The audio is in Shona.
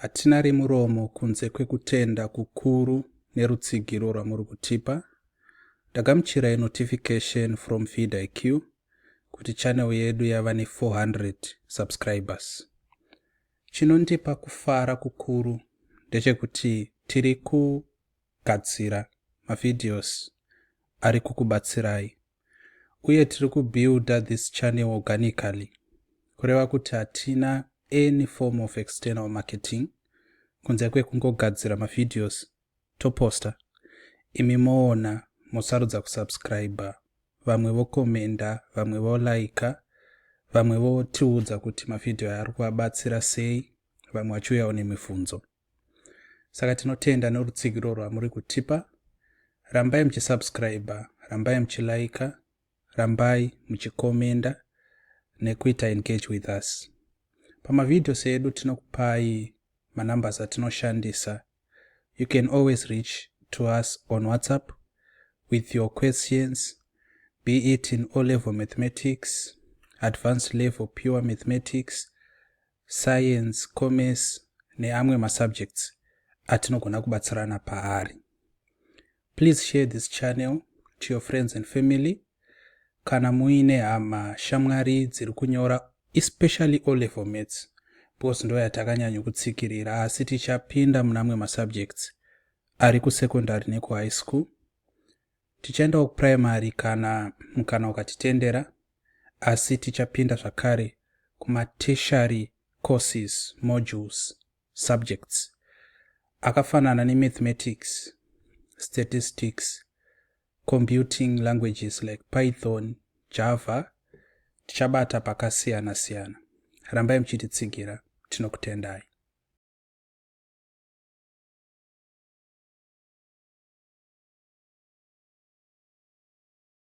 Hatina rimuromo kunze kwekutenda kukuru nerutsigiro rwamuri kutipa. Ndagamuchirai notification from VidIQ kuti channel yedu yava ne 400 subscribers. Chinondipa kufara kukuru ndechekuti tiri kugadzira mavideos ari kukubatsirai, uye tiri kubuilda this channel organically, kureva kuti hatina any form of external marketing kunze kwekungogadzira mavideos toposta. Imi moona mosarudza kusubscriber, vamwe vokomenda, vamwe volaika, vamwe votiudza kuti mavideo ari kuvabatsira sei, vamwe vachiuyawo nemibvunzo. Saka tinotenda nerutsigiro rwamuri kutipa. Rambai muchisubscriber, rambai muchilaika, rambai muchikomenda nekuita engage with us. Pamavideos edu tinokupai manumbers atinoshandisa. You can always reach to us on WhatsApp with your questions, be it in O-level mathematics, advanced level pure mathematics, science, commerce, neamwe masubjects atinogona kubatsirana paari. Please share this channel to your friends and family. Kana muine hama shamwari dziri kunyora, especially O-level maths, because ndo yatakanyanya kutsikirira, asi tichapinda munamwe masubjects ari kusecondary neku high school. Tichaenda kuprimary kana mukana ukatitendera, asi tichapinda zvakare kuma tertiary courses, modules, subjects akafanana mathematics, statistics, computing languages like Python, Java. Tichabata pakasiyana siyana. Rambai muchititsigira, tinokutendai.